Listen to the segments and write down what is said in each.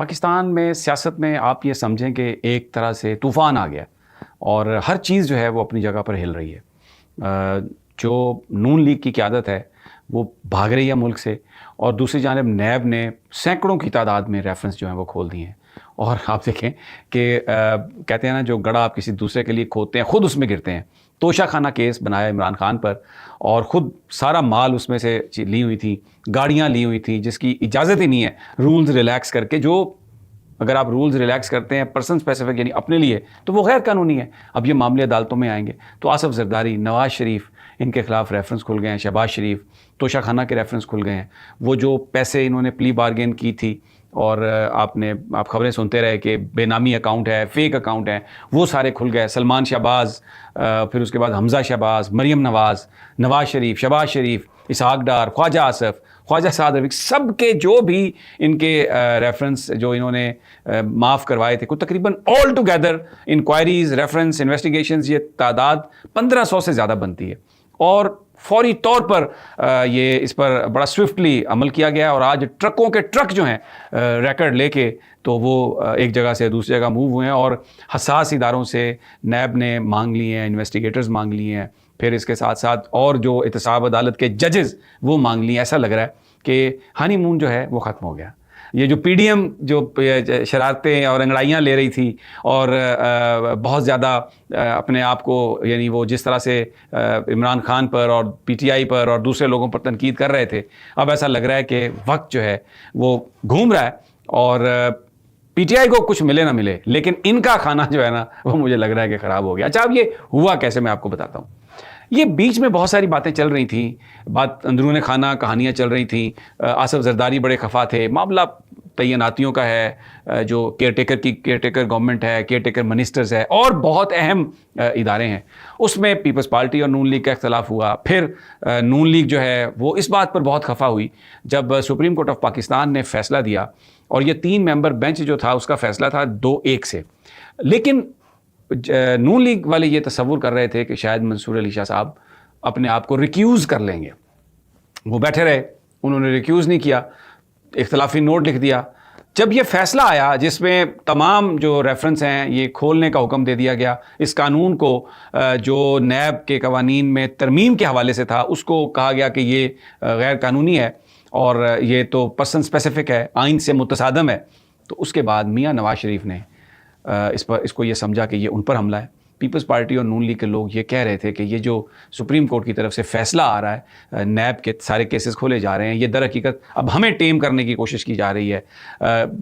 پاکستان میں سیاست میں آپ یہ سمجھیں کہ ایک طرح سے طوفان آ گیا اور ہر چیز جو ہے وہ اپنی جگہ پر ہل رہی ہے. جو نون لیگ کی قیادت ہے وہ بھاگ رہی ہے ملک سے، اور دوسری جانب نیب نے سینکڑوں کی تعداد میں ریفرنس جو ہیں وہ کھول دیے ہیں. اور آپ دیکھیں کہ کہتے ہیں نا، جو گڑھا آپ کسی دوسرے کے لیے کھودتے ہیں خود اس میں گرتے ہیں. توشہ خانہ کیس بنایا عمران خان پر، اور خود سارا مال اس میں سے لی ہوئی تھی، گاڑیاں لی ہوئی تھیں جس کی اجازت ہی نہیں ہے رولز ریلیکس کر کے. جو اگر آپ رولز ریلیکس کرتے ہیں پرسن اسپیسیفک یعنی اپنے لیے، تو وہ غیر قانونی ہے. اب یہ معاملے عدالتوں میں آئیں گے تو آصف زرداری، نواز شریف، ان کے خلاف ریفرنس کھل گئے ہیں. شہباز شریف، توشہ خانہ کے ریفرنس کھل گئے ہیں. وہ جو پیسے انہوں نے پلی بارگین کی تھی، اور آپ خبریں سنتے رہے کہ بے نامی اکاؤنٹ ہے، فیک اکاؤنٹ ہیں، وہ سارے کھل گئے. سلمان شہباز، پھر اس کے بعد حمزہ شہباز، مریم نواز، نواز شریف، شہباز شریف، اسحاق ڈار، خواجہ آصف، خواجہ سعد رفیق، سب کے جو بھی ان کے ریفرنس جو انہوں نے معاف کروائے تھے، کوئی تقریباً all together inquiries, reference, investigations, یہ تعداد 1500 سے زیادہ بنتی ہے. اور فوری طور پر یہ اس پر بڑا سوئفٹلی عمل کیا گیا، اور آج ٹرکوں کے ٹرک جو ہیں ریکارڈ لے کے تو وہ ایک جگہ سے دوسری جگہ موو ہوئے ہیں. اور حساس اداروں سے نیب نے مانگ لی ہیں، انویسٹیگیٹرز مانگ لیے ہیں، پھر اس کے ساتھ ساتھ اور جو احتساب عدالت کے ججز وہ مانگ لیے ہیں. ایسا لگ رہا ہے کہ ہانی مون جو ہے وہ ختم ہو گیا. یہ جو پی ڈی ایم جو شرارتیں اور انگڑائیاں لے رہی تھی، اور بہت زیادہ اپنے آپ کو، یعنی وہ جس طرح سے عمران خان پر اور پی ٹی آئی پر اور دوسرے لوگوں پر تنقید کر رہے تھے، اب ایسا لگ رہا ہے کہ وقت جو ہے وہ گھوم رہا ہے. اور پی ٹی آئی کو کچھ ملے نہ ملے، لیکن ان کا کھانا جو ہے نا وہ مجھے لگ رہا ہے کہ خراب ہو گیا. اچھا، اب یہ ہوا کیسے، میں آپ کو بتاتا ہوں. یہ بیچ میں بہت ساری باتیں چل رہی تھیں، اندرون خانہ کہانیاں چل رہی تھیں. آصف زرداری بڑے خفا تھے. معاملہ تعیناتیوں کا ہے، جو کیئر ٹیکر گورنمنٹ ہے، کیئر ٹیکر منسٹرز ہے، اور بہت اہم ادارے ہیں. اس میں پیپلز پارٹی اور نون لیگ کا اختلاف ہوا. پھر نون لیگ جو ہے وہ اس بات پر بہت خفا ہوئی جب سپریم کورٹ آف پاکستان نے فیصلہ دیا، اور یہ 3 ممبر بینچ جو تھا اس کا فیصلہ تھا 2-1 سے. لیکن نون لیگ والے یہ تصور کر رہے تھے کہ شاید منصور علی شاہ صاحب اپنے آپ کو ریکیوز کر لیں گے. وہ بیٹھے رہے، انہوں نے ریکیوز نہیں کیا، اختلافی نوٹ لکھ دیا. جب یہ فیصلہ آیا جس میں تمام جو ریفرنس ہیں یہ کھولنے کا حکم دے دیا گیا، اس قانون کو جو نیب کے قوانین میں ترمیم کے حوالے سے تھا اس کو کہا گیا کہ یہ غیر قانونی ہے اور یہ تو پرسن اسپیسیفک ہے، آئین سے متصادم ہے. تو اس کے بعد میاں نواز شریف نے اس کو یہ سمجھا کہ یہ ان پر حملہ ہے. پیپلز پارٹی اور نون لیگ کے لوگ یہ کہہ رہے تھے کہ یہ جو سپریم کورٹ کی طرف سے فیصلہ آ رہا ہے، نیب کے سارے کیسز کھولے جا رہے ہیں، یہ در حقیقت اب ہمیں ٹیم کرنے کی کوشش کی جا رہی ہے.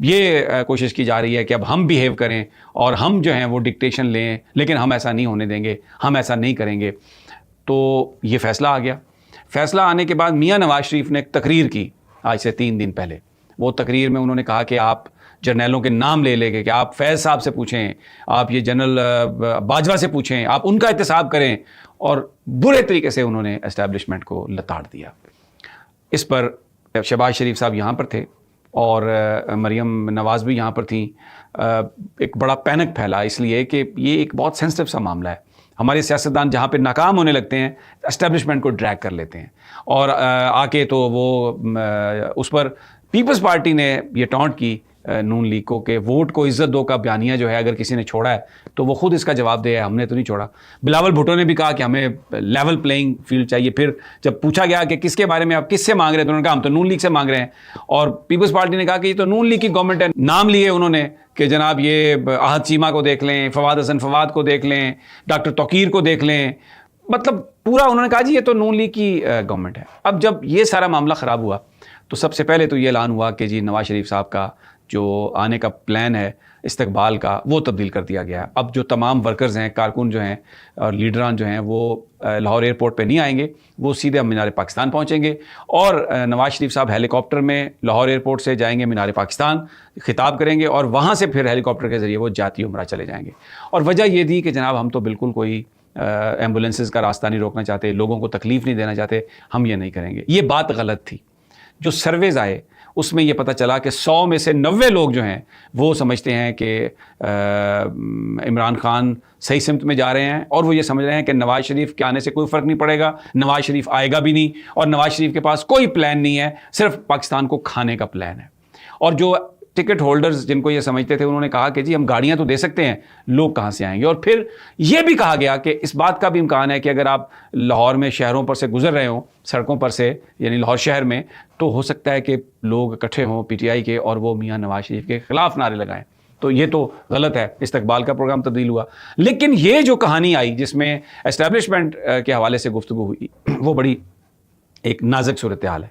یہ کوشش کی جا رہی ہے کہ اب ہم بیہیو کریں اور ہم جو ہیں وہ ڈکٹیشن لیں، لیکن ہم ایسا نہیں ہونے دیں گے، ہم ایسا نہیں کریں گے. تو یہ فیصلہ آ گیا. فیصلہ آنے کے بعد میاں نواز شریف نے ایک تقریر کی آج سے 3 دن پہلے. وہ تقریر میں انہوں نے کہا کہ آپ جرنیلوں کے نام لے لے کے، کہ آپ فیض صاحب سے پوچھیں، آپ یہ جنرل باجوہ سے پوچھیں، آپ ان کا احتساب کریں. اور برے طریقے سے انہوں نے اسٹیبلشمنٹ کو لتاڑ دیا. اس پر شہباز شریف صاحب یہاں پر تھے اور مریم نواز بھی یہاں پر تھیں. ایک بڑا پینک پھیلا، اس لیے کہ یہ ایک بہت سینسٹیو سا معاملہ ہے. ہمارے سیاستدان جہاں پہ ناکام ہونے لگتے ہیں اسٹیبلشمنٹ کو ڈریگ کر لیتے ہیں، اور آ کے تو وہ اس پر پیپلز پارٹی نے یہ ٹانٹ کی نون لیگ کو کہ ووٹ کو عزت دو کا بیانیہ جو ہے اگر کسی نے چھوڑا ہے تو وہ خود اس کا جواب دے، ہم نے تو نہیں چھوڑا. بلاول بھٹو نے بھی کہا کہ ہمیں لیول پلینگ فیلڈ چاہیے. پھر جب پوچھا گیا کہ کس کے بارے میں آپ کس سے مانگ رہے ہیں تو انہوں نے کہا ہم تو نون لیگ سے مانگ رہے ہیں. اور پیپلز پارٹی نے کہا کہ یہ تو نون لیگ کی گورنمنٹ ہے. نام لیے انہوں نے کہ جناب یہ احد چیمہ کو دیکھ لیں، فواد حسن فواد کو دیکھ لیں، ڈاکٹر توقیر کو دیکھ لیں. مطلب پورا انہوں نے کہا جی یہ تو نون لیگ کی گورنمنٹ ہے. اب جب یہ سارا معاملہ خراب ہوا تو سب سے پہلے تو یہ اعلان ہوا کہ جی نواز شریف صاحب کا جو آنے کا پلان ہے استقبال کا وہ تبدیل کر دیا گیا. اب جو تمام ورکرز ہیں، کارکن جو ہیں اور لیڈران جو ہیں وہ لاہور ایئرپورٹ پہ نہیں آئیں گے، وہ سیدھے مینار پاکستان پہنچیں گے. اور نواز شریف صاحب ہیلی کاپٹر میں لاہور ایئرپورٹ سے جائیں گے مینار پاکستان، خطاب کریں گے، اور وہاں سے پھر ہیلی کاپٹر کے ذریعے وہ جاتی عمرہ چلے جائیں گے. اور وجہ یہ تھی کہ جناب ہم تو بالکل کوئی ایمبولینسز کا راستہ نہیں روکنا چاہتے، لوگوں کو تکلیف نہیں دینا چاہتے، ہم یہ نہیں کریں گے. یہ بات غلط تھی. جو سرویز آئے اس میں یہ پتہ چلا کہ 100 میں سے 90 لوگ جو ہیں وہ سمجھتے ہیں کہ عمران خان صحیح سمت میں جا رہے ہیں، اور وہ یہ سمجھ رہے ہیں کہ نواز شریف کے آنے سے کوئی فرق نہیں پڑے گا، نواز شریف آئے گا بھی نہیں، اور نواز شریف کے پاس کوئی پلان نہیں ہے، صرف پاکستان کو کھانے کا پلان ہے. اور جو ٹکٹ ہولڈرز جن کو یہ سمجھتے تھے انہوں نے کہا کہ جی ہم گاڑیاں تو دے سکتے ہیں، لوگ کہاں سے آئیں گے. اور پھر یہ بھی کہا گیا کہ اس بات کا بھی امکان ہے کہ اگر آپ لاہور میں شہروں پر سے گزر رہے ہوں، سڑکوں پر سے، یعنی لاہور شہر میں، تو ہو سکتا ہے کہ لوگ اکٹھے ہوں پی ٹی آئی کے اور وہ میاں نواز شریف کے خلاف نعرے لگائیں. تو یہ تو غلط ہے، استقبال کا پروگرام تبدیل ہوا. لیکن یہ جو کہانی آئی جس میں اسٹیبلشمنٹ کے حوالے سے گفتگو ہوئی، وہ بڑی ایک نازک صورتحال ہے.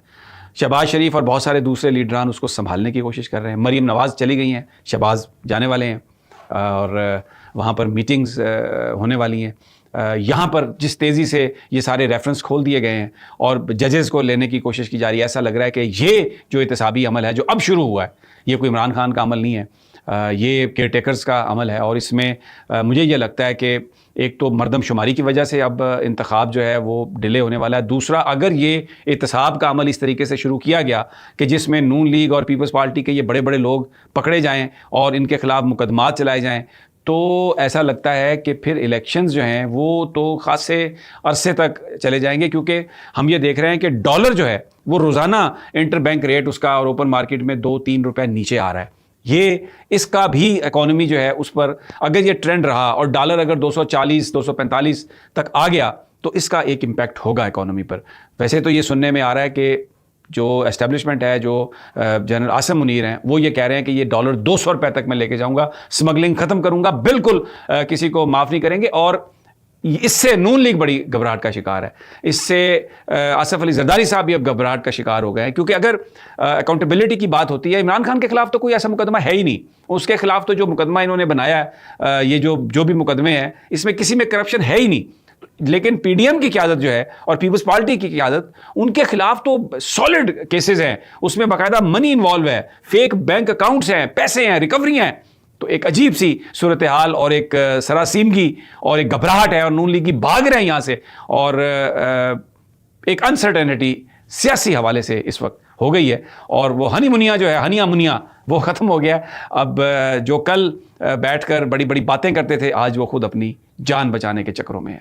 شہباز شریف اور بہت سارے دوسرے لیڈران اس کو سنبھالنے کی کوشش کر رہے ہیں. مریم نواز چلی گئی ہیں، شہباز جانے والے ہیں اور وہاں پر میٹنگز ہونے والی ہیں. یہاں پر جس تیزی سے یہ سارے ریفرنس کھول دیے گئے ہیں اور ججز کو لینے کی کوشش کی جا رہی ہے، ایسا لگ رہا ہے کہ یہ جو احتسابی عمل ہے جو اب شروع ہوا ہے، یہ کوئی عمران خان کا عمل نہیں ہے، یہ کیئر ٹیکرز کا عمل ہے. اور اس میں مجھے یہ لگتا ہے کہ ایک تو مردم شماری کی وجہ سے اب انتخاب جو ہے وہ ڈیلے ہونے والا ہے. دوسرا، اگر یہ احتساب کا عمل اس طریقے سے شروع کیا گیا کہ جس میں نون لیگ اور پیپلز پارٹی کے یہ بڑے بڑے لوگ پکڑے جائیں اور ان کے خلاف مقدمات چلائے جائیں، تو ایسا لگتا ہے کہ پھر الیکشنز جو ہیں وہ تو خاصے عرصے تک چلے جائیں گے. کیونکہ ہم یہ دیکھ رہے ہیں کہ ڈالر جو ہے وہ روزانہ انٹر بینک ریٹ اس کا اور اوپن مارکیٹ میں 2-3 روپے نیچے آ رہا ہے. یہ اس کا بھی اکانومی جو ہے اس پر اگر یہ ٹرینڈ رہا اور ڈالر اگر 240-245 تک آ گیا تو اس کا ایک امپیکٹ ہوگا اکانومی پر. ویسے تو یہ سننے میں آ رہا ہے کہ جو اسٹیبلشمنٹ ہے، جو جنرل عاصم منیر ہیں، وہ یہ کہہ رہے ہیں کہ یہ ڈالر 200 روپے تک میں لے کے جاؤں گا، سمگلنگ ختم کروں گا، بالکل کسی کو معاف نہیں کریں گے. اور اس سے نون لیگ بڑی گھبراہٹ کا شکار ہے. اس سے آصف علی زرداری صاحب بھی اب گھبراہٹ کا شکار ہو گئے ہیں. کیونکہ اگر اکاؤنٹیبلٹی کی بات ہوتی ہے، عمران خان کے خلاف تو کوئی ایسا مقدمہ ہے ہی نہیں. اس کے خلاف تو جو مقدمہ انہوں نے بنایا ہے، یہ جو بھی مقدمے ہیں، اس میں کسی میں کرپشن ہے ہی نہیں. لیکن پی ڈی ایم کی قیادت جو ہے اور پیپلز پارٹی کی قیادت، ان کے خلاف تو سالڈ کیسز ہیں، اس میں باقاعدہ منی انوالو ہے، فیک بینک اکاؤنٹس ہیں، پیسے ہیں، ریکوری ہیں. تو ایک عجیب سی صورتحال اور ایک سراسیمگی اور ایک گھبراہٹ ہے، اور نون لیگی بھاگ رہے ہیں یہاں سے، اور ایک انسرٹینٹی سیاسی حوالے سے اس وقت ہو گئی ہے. اور وہ ہنی منیا جو ہے، ہنیا منیا، وہ ختم ہو گیا. اب جو کل بیٹھ کر بڑی بڑی باتیں کرتے تھے، آج وہ خود اپنی جان بچانے کے چکروں میں ہے.